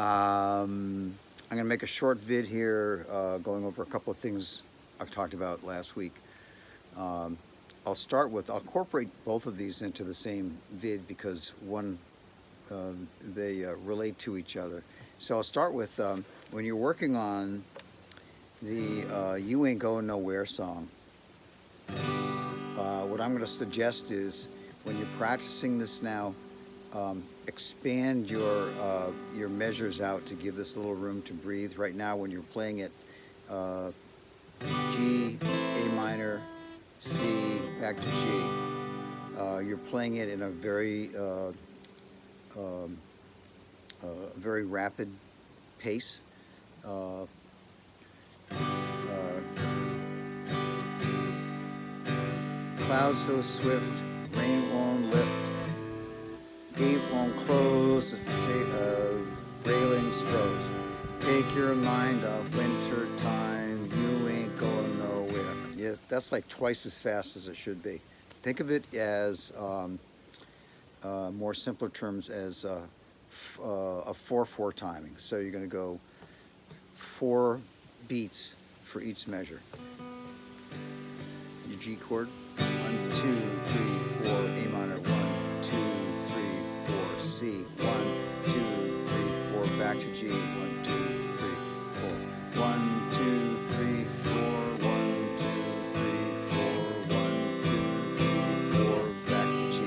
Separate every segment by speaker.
Speaker 1: I'm going to make a short vid here going over a couple of things I've talked about last week. Um, I'll incorporate both of these into the same vid because they relate to each other. So I'll start with when you're working on the You Ain't Going Nowhere song. What I'm going to suggest is when you're practicing this now, expand your measures out to give this little room to breathe. Right now, when you're playing it, G, A minor, C, back to G. You're playing it in a very rapid pace. Uh, Clouds so swift, rain won't lift, gate won't close, railings froze. Take your mind off winter time, you ain't going nowhere. Yeah, that's like twice as fast as it should be. Think of it as more simpler terms as a 4/4 timing. So you're going to go 4 beats for each measure. Your G chord, 1, 2, 3, 4, A minor, 1, 2, 3, 4, C, 1, 2, 3, 4, back to G, 1, 2, 3, 4, 1, 2, 3, 4, 1, 2, 3, 4, 1, 2, 3, 4, back to G.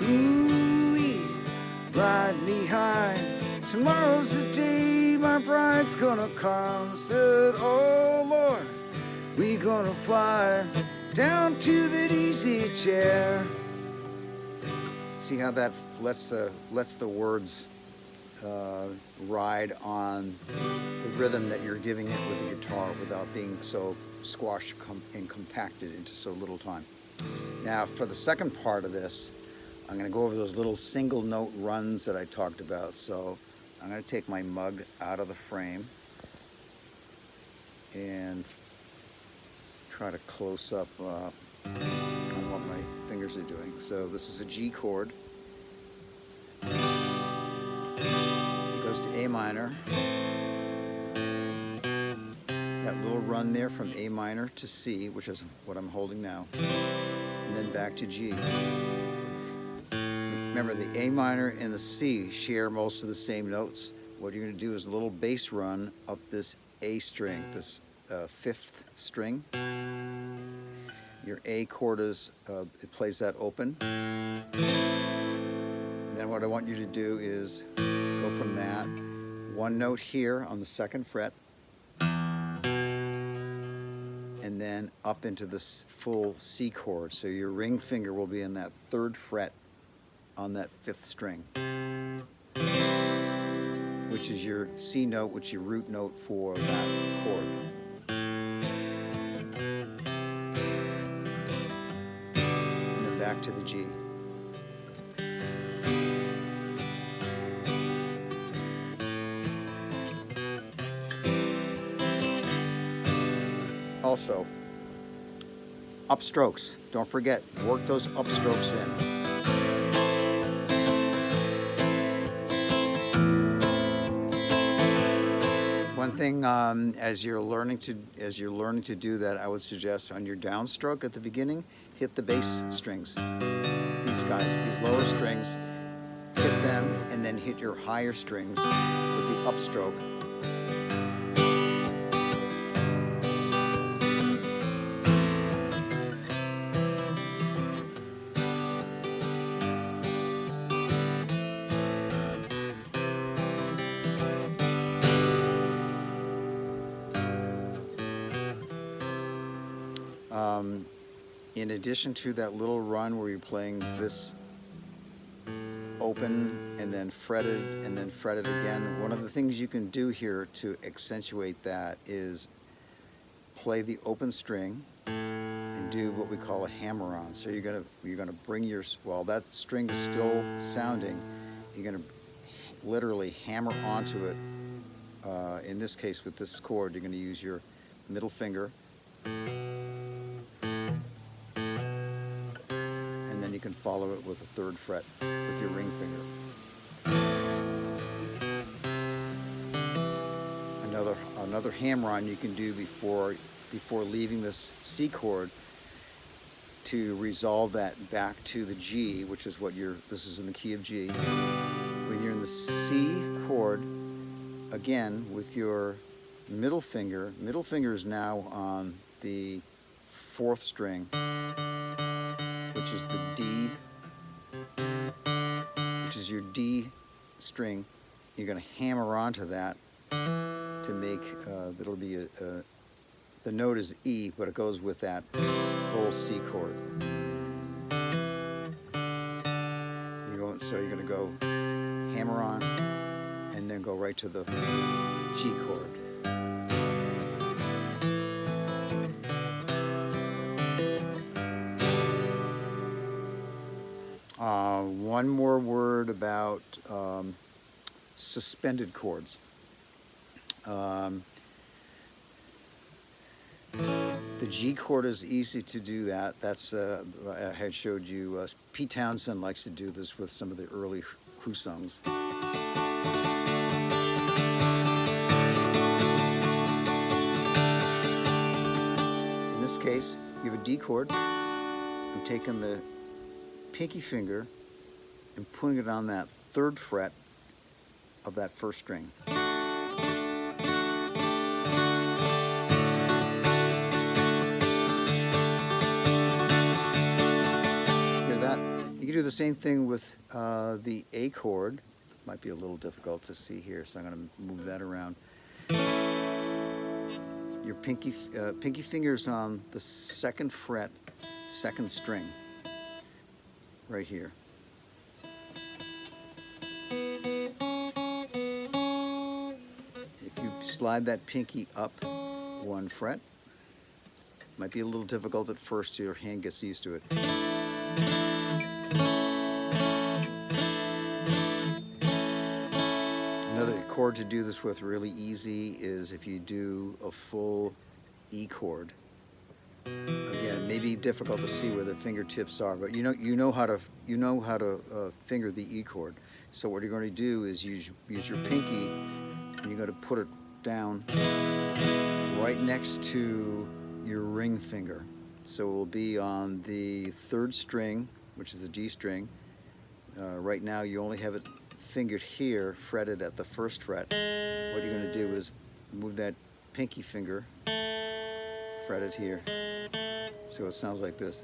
Speaker 1: Ooh-wee, ride me high, tomorrow's the day my bride's gonna come. Said, oh Lord, we gonna fly down to that easy chair. See how that lets the words ride on the rhythm that you're giving it with the guitar without being so squashed and compacted into so little time. Now for the second part of this, I'm going to go over those little single note runs that I talked about. So I'm going to take my mug out of the frame and try to close up on what my fingers are doing. So this is a G chord. It goes to A minor. That little run there from A minor to C, which is what I'm holding now, and then back to G. Remember, the A minor and the C share most of the same notes. What you're going to do is a little bass run up this A string, this 5th string. Your A chord it plays that open. And then what I want you to do is go from that, one note here on the 2nd fret, and then up into this full C chord. So your ring finger will be in that 3rd fret on that 5th string, which is your C note, which is your root note for that chord. And then back to the G. Also, upstrokes. Don't forget, work those upstrokes in. One thing, as you're learning to do that, I would suggest on your downstroke at the beginning, hit the bass strings. These lower strings, hit them, and then hit your higher strings with the upstroke. In addition to that little run where you're playing this open and then fretted and then fretted again, one of the things you can do here to accentuate that is play the open string and do what we call a hammer-on. So you're gonna bring while that string is still sounding, you're gonna literally hammer onto it. In this case, with this chord, you're gonna use your middle finger. You can follow it with a 3rd fret with your ring finger. another hammer-on you can do before leaving this C chord to resolve that back to the G, which is what this is in the key of G. When you're in the C chord, again, with your middle finger is now on the 4th string, which is the D, which is your D string. You're going to hammer onto that to make, it'll be the note is E, but it goes with that whole C chord. So you're going to go hammer on and then go right to the G chord. One more word about suspended chords. The G chord is easy to do that. That's I had showed you. Pete Townsend likes to do this with some of the early Who songs. In this case, you have a D chord. I'm taking the pinky finger and putting it on that 3rd fret of that 1st string. You can do the same thing with the A chord. Might be a little difficult to see here, so I'm going to move that around. Your pinky finger's on the 2nd fret, 2nd string, right here. If you slide that pinky up 1 fret, might be a little difficult at first till your hand gets used to it. Another chord to do this with really easy is if you do a full E chord. Again, maybe difficult to see where the fingertips are, but you know how to finger the E chord. So what you're going to do is use your pinky, and you're going to put it down right next to your ring finger. So it will be on the 3rd string, which is the D string. Right now you only have it fingered here, fretted at the 1st fret. What you're going to do is move that pinky finger, fret it here. So it sounds like this.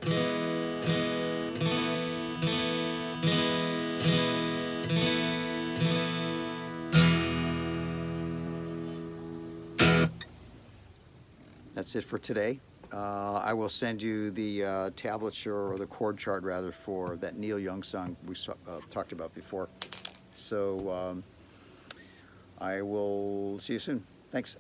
Speaker 1: That's it for today. I will send you the tablature, or the chord chart rather, for that Neil Young song we talked about before. So I will see you soon. Thanks.